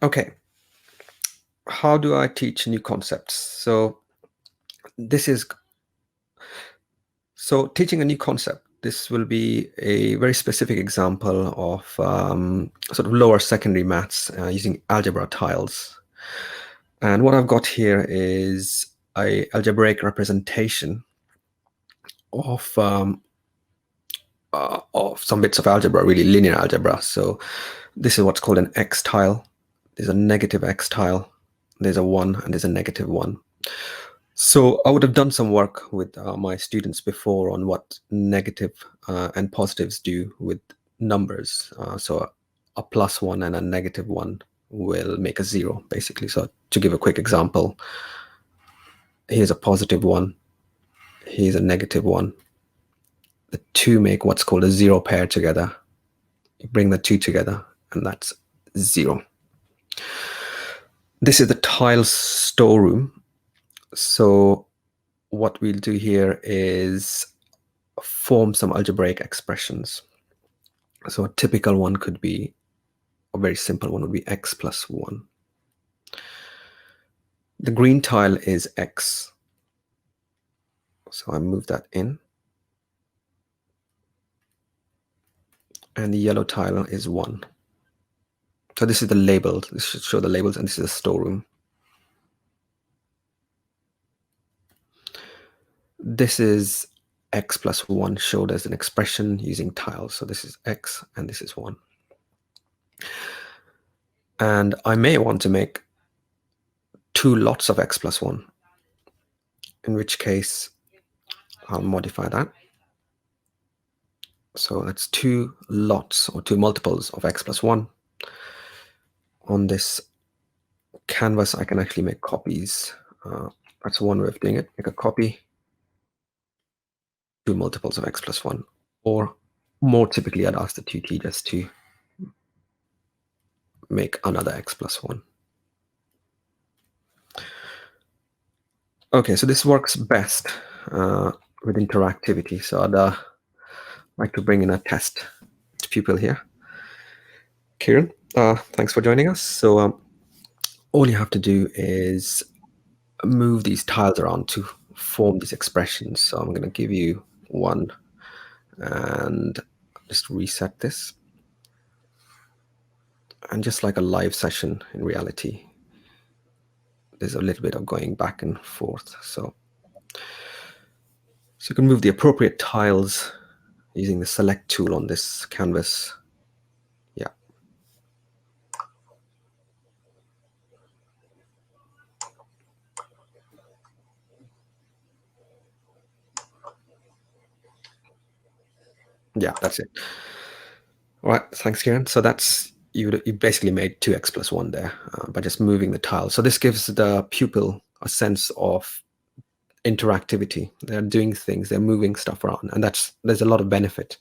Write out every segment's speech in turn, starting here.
Okay, how do I teach new concepts? This is teaching a new concept. This will be a very specific example of sort of lower secondary maths using algebra tiles. And what I've got here is a algebraic representation of some bits of algebra, really linear algebra. So this is what's called an x tile. There's a negative x tile. There's a 1 and there's a negative 1. So I would have done some work with my students before on what negative and positives do with numbers. So a +1 and a -1 will make a 0, basically. So to give a quick example, here's a +1, here's a -1. The two make what's called a 0 pair together. You bring the two together, and that's 0. This is the tile storeroom. So what we'll do here is form some algebraic expressions. So a typical one could be, a very simple one would be x plus 1. The green tile is x. So I move that in. And the yellow tile is 1. So this is the labeled. This should show the labels, and this is the storeroom. This is x plus 1 showed as an expression using tiles. So this is x and this is 1. And I may want to make 2 lots of x plus 1, in which case I'll modify that. So that's 2 lots or 2 multiples of x plus 1. On this canvas, I can actually make copies. That's one way of doing it. Make a copy, 2 multiples of x plus 1. Or more typically, I'd ask the tutor just to make another x plus 1. Okay, so this works best with interactivity. So I'd like to bring in a test pupil here. Ciaran, thanks for joining us. So all you have to do is move these tiles around to form these expressions. So I'm going to give you one and just reset this. And just like a live session in reality, there's a little bit of going back and forth. So you can move the appropriate tiles using the select tool on this canvas. Yeah. Yeah, that's it. All right, thanks, Ciaran. So that's, you basically made 2x plus 1 there by just moving the tile. So this gives the pupil a sense of interactivity. They're doing things, they're moving stuff around, and there's a lot of benefit.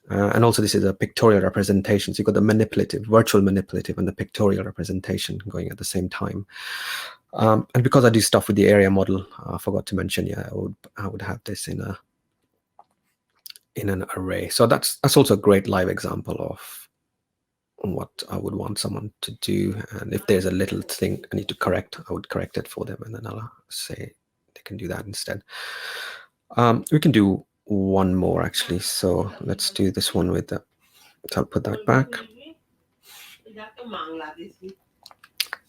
And also this is a pictorial representation. So you've got the manipulative, virtual manipulative, and the pictorial representation going at the same time. And because I do stuff with the area model, I forgot to mention, yeah, I would have this in an array. So that's also a great live example of what I would want someone to do. And if there's a little thing I need to correct, I would correct it for them, and then I'll say they can do that instead. We can do one more actually. So let's do this one with the, so I'll put that back.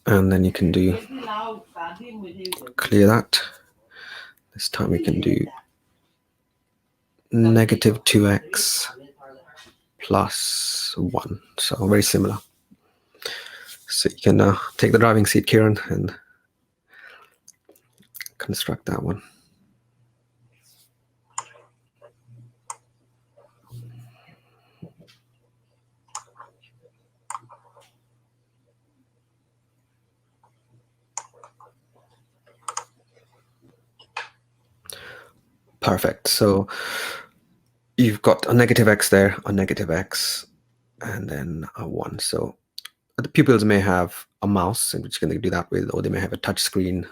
And then you can do clear that. This time we can do -2x plus 1. So very similar. So you can take the driving seat, Ciaran, and construct that one. Perfect. So you've got a -x there, a -x, and then a 1. So the pupils may have a mouse in which can they do that with, or they may have a touch screen.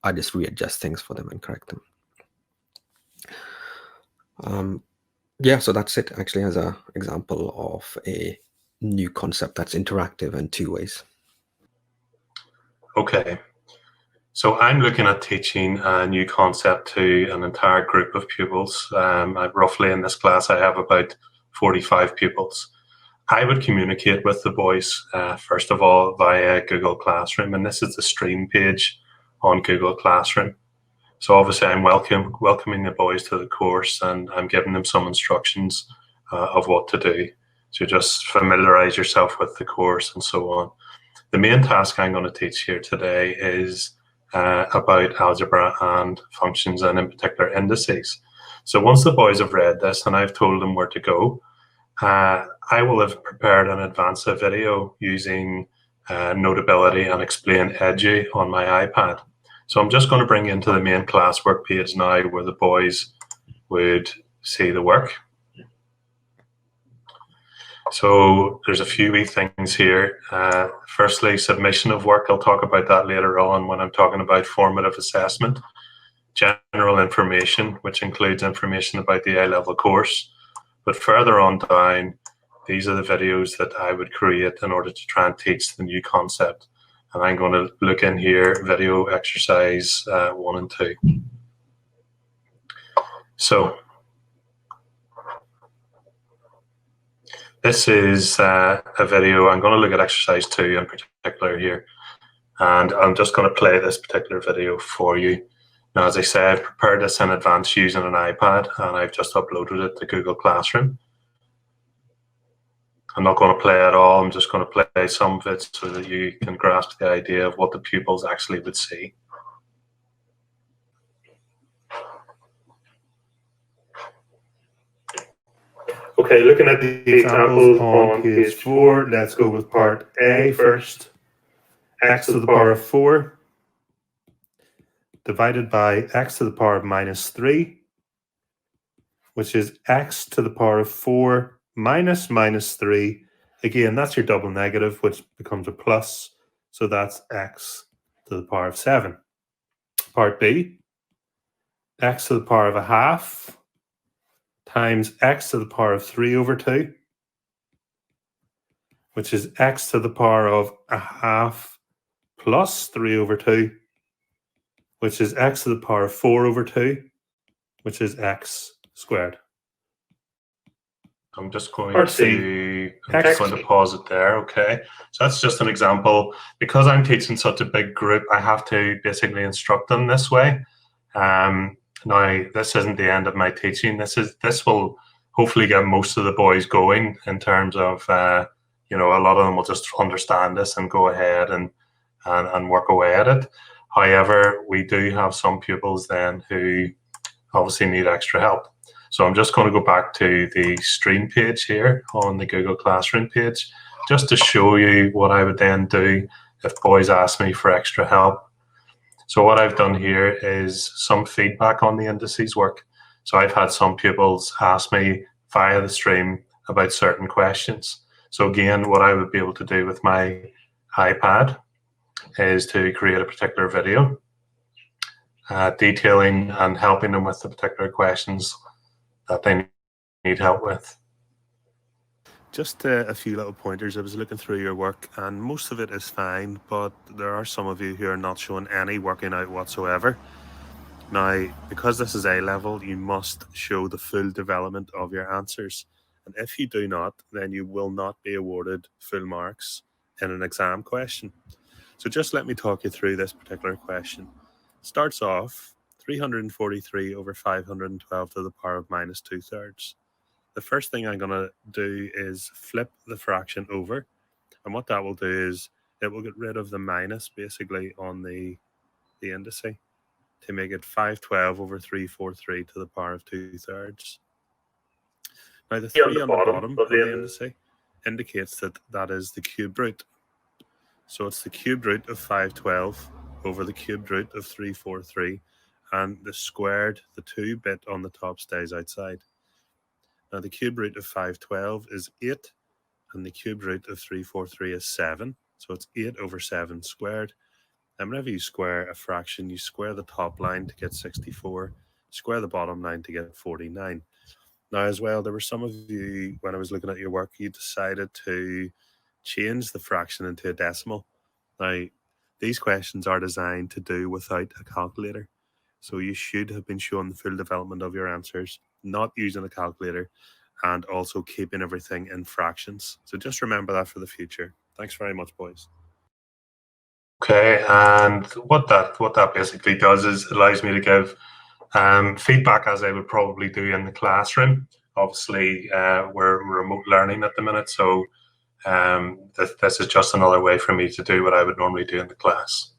I just readjust things for them and correct them. Yeah, so that's it actually as an example of a new concept that's interactive and two ways. Okay, so I'm looking at teaching a new concept to an entire group of pupils. Roughly in this class, I have about 45 pupils. I would communicate with the boys, first of all, via Google Classroom, and this is the stream page on Google Classroom. So obviously I'm welcoming the boys to the course, and I'm giving them some instructions of what to do. So just familiarize yourself with the course and so on. The main task I'm going to teach here today is about algebra and functions, and in particular indices. So once the boys have read this and I've told them where to go, I will have prepared an advanced video using Notability and Explain Edu on my iPad. So I'm just going to bring you into the main classwork page now where the boys would see the work. So there's a few wee things here. Firstly, submission of work. I'll talk about that later on when I'm talking about formative assessment. General information, which includes information about the A-level course. But further on down, these are the videos that I would create in order to try and teach the new concept. And I'm going to look in here, video exercise 1 and 2. So this is a video. I'm going to look at exercise 2 in particular here. And I'm just going to play this particular video for you. Now, as I said, I've prepared this in advance using an iPad, and I've just uploaded it to Google Classroom. I'm not going to play it all. I'm just going to play some of it so that you can grasp the idea of what the pupils actually would see. Okay, looking at the examples on page 4, let's go with part A first. X to the power of 4 divided by x to the power of minus 3, which is x to the power of 4 minus minus 3. Again, that's your double negative, which becomes a plus. So that's x to the power of 7. Part B, x to the power of a half times x to the power of 3 over 2, which is x to the power of a half plus 3 over 2, which is x to the power of 4 over 2, which is x squared. I'm just going to pause it there, okay? So that's just an example. Because I'm teaching such a big group, I have to basically instruct them this way. Now, this isn't the end of my teaching. This will hopefully get most of the boys going in terms of, you know, a lot of them will just understand this and go ahead and work away at it. However, we do have some pupils then who obviously need extra help. So I'm just going to go back to the stream page here on the Google Classroom page, just to show you what I would then do if boys ask me for extra help. So what I've done here is some feedback on the indices work. So I've had some pupils ask me via the stream about certain questions. So again, what I would be able to do with my iPad is to create a particular video detailing and helping them with the particular questions that they need help with. Just a few little pointers. I was looking through your work and most of it is fine, but there are some of you who are not showing any working out whatsoever. Now, because this is A-level, you must show the full development of your answers. And if you do not, then you will not be awarded full marks in an exam question. So just let me talk you through this particular question. Starts off 343 over 512 to the power of minus 2/3. The first thing I'm going to do is flip the fraction over. And what that will do is it will get rid of the minus basically on the indice to make it 512 over 343 to the power of 2/3. Now the 3 on the bottom of the indice indicates that that is the cube root. So it's the cube root of 512 over the cube root of 343, and the squared, the 2 bit on the top stays outside. Now the cube root of 512 is 8, and the cube root of 343 is 7. So it's 8 over 7 squared. And whenever you square a fraction, you square the top line to get 64, square the bottom line to get 49. Now, as well, there were some of you, when I was looking at your work, you decided to change the fraction into a decimal. Now, these questions are designed to do without a calculator. So you should have been shown the full development of your answers, not using a calculator, and also keeping everything in fractions. So just remember that for the future. Thanks very much, boys. Okay, and what that basically does is allows me to give feedback as I would probably do in the classroom. Obviously, we're remote learning at the minute, so this is just another way for me to do what I would normally do in the class.